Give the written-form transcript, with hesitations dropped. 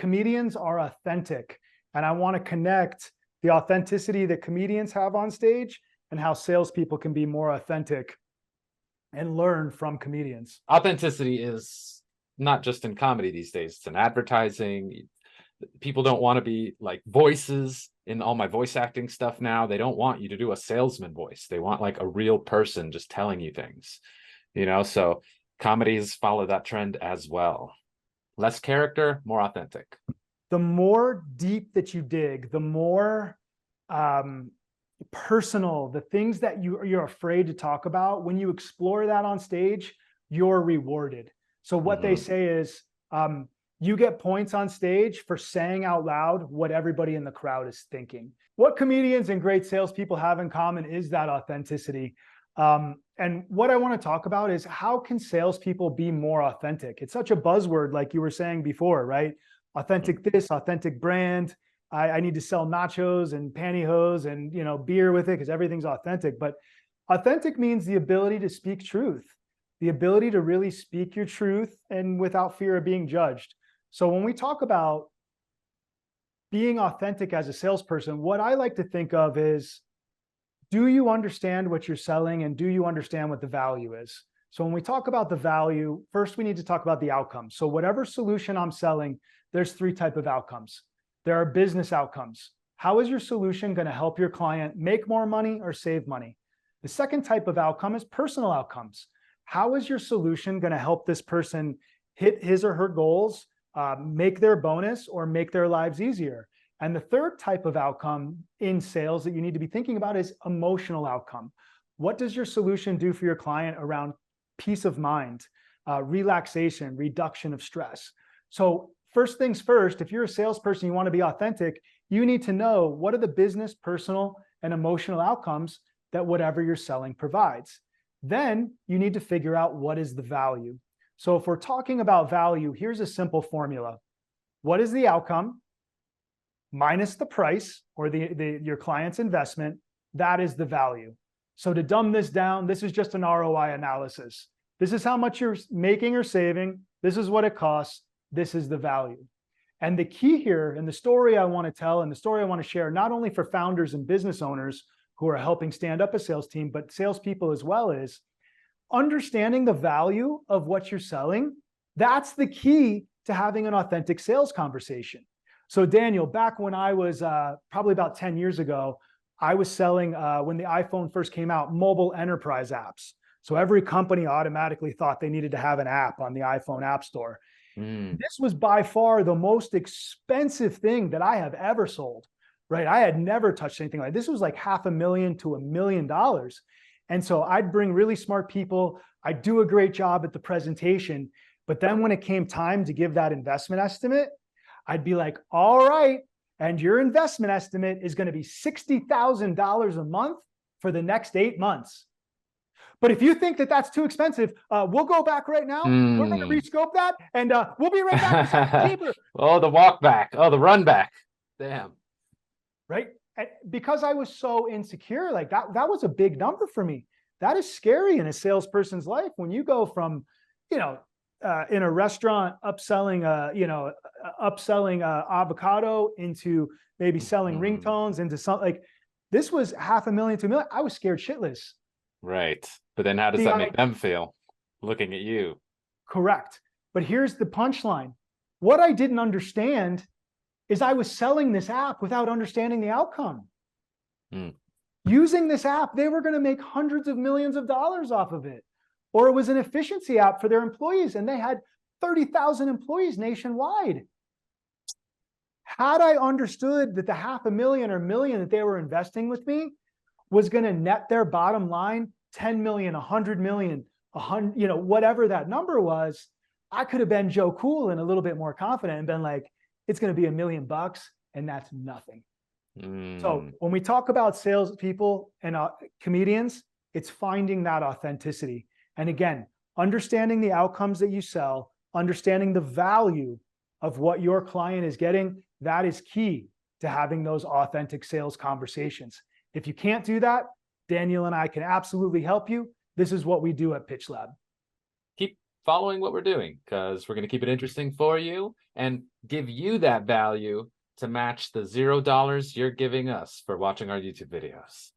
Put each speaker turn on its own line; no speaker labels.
comedians are authentic, and I want to connect the authenticity that comedians have on stage and how salespeople can be more authentic and learn from comedians.
Authenticity is not just in comedy these days, it's in advertising. People don't want to be like voices in all my voice acting stuff now. They don't want you to do a salesman voice. They want like a real person just telling you things, so comedies follow that trend as well. Less character, more authentic.
The more deep that you dig, the more personal, the things that you're afraid to talk about, when you explore that on stage, you're rewarded. So what they say is, you get points on stage for saying out loud what everybody in the crowd is thinking. What comedians and great salespeople have in common is that authenticity. And what I want to talk about is, how can salespeople be more authentic? It's such a buzzword, like you were saying before, right? Authentic this, authentic brand. I need to sell nachos and pantyhose and beer with it because everything's authentic. But authentic means the ability to speak truth, the ability to really speak your truth and without fear of being judged. So when we talk about being authentic as a salesperson, what I like to think of is, do you understand what you're selling and do you understand what the value is? So when we talk about the value, first we need to talk about the outcomes. So whatever solution I'm selling, there's 3 types of outcomes. There are business outcomes. How is your solution going to help your client make more money or save money? The second type of outcome is personal outcomes. How is your solution going to help this person hit his or her goals, make their bonus, or make their lives easier? And the third type of outcome in sales that you need to be thinking about is emotional outcome. What does your solution do for your client around peace of mind, relaxation, reduction of stress? So first things first, if you're a salesperson, you want to be authentic, you need to know what are the business, personal, and emotional outcomes that whatever you're selling provides. Then you need to figure out what is the value. So if we're talking about value, here's a simple formula. What is the outcome minus the price or your client's investment? That is the value. So to dumb this down, this is just an ROI analysis. This is how much you're making or saving. This is what it costs. This is the value. And the key here, and the story I want to tell and the story I want to share, not only for founders and business owners who are helping stand up a sales team, but salespeople as well, is understanding the value of what you're selling. That's the key to having an authentic sales conversation. So Daniel, back when I was probably about 10 years ago, I was selling, when the iPhone first came out, mobile enterprise apps. So every company automatically thought they needed to have an app on the iPhone App Store. This was by far the most expensive thing that I have ever sold, right? I had never touched anything like this. This was like $500,000 to $1 million. And so I'd bring really smart people. I'd do a great job at the presentation. But then when it came time to give that investment estimate, I'd be like, all right, and your investment estimate is going to be $60,000 a month for the next 8 months. But if you think that that's too expensive, we'll go back right now. We're going to rescope that, and we'll be right back.
Oh, the walk back. Oh, the run back. Damn.
Right? And because I was so insecure, like that was a big number for me. That is scary in a salesperson's life when you go from, in a restaurant upselling avocado into maybe selling ringtones into something like this. Was $500,000 to $1 million. I was scared shitless.
Right. But then how does that make them feel looking at you?
Correct. But here's the punchline. What I didn't understand is I was selling this app without understanding the outcome. Using this app, they were going to make hundreds of millions of dollars off of it. Or it was an efficiency app for their employees, and they had 30,000 employees nationwide. Had I understood that the $500,000 or $1 million that they were investing with me was going to net their bottom line 10 million, 100 million, 100, whatever that number was, I could have been Joe Cool and a little bit more confident and been like, it's going to be $1 million and that's nothing. So when we talk about salespeople and comedians, it's finding that authenticity. And again, understanding the outcomes that you sell, understanding the value of what your client is getting, that is key to having those authentic sales conversations. If you can't do that, Daniel and I can absolutely help you. This is what we do at Pitch Lab.
following what we're doing, because we're going to keep it interesting for you and give you that value to match the $0 you're giving us for watching our YouTube videos.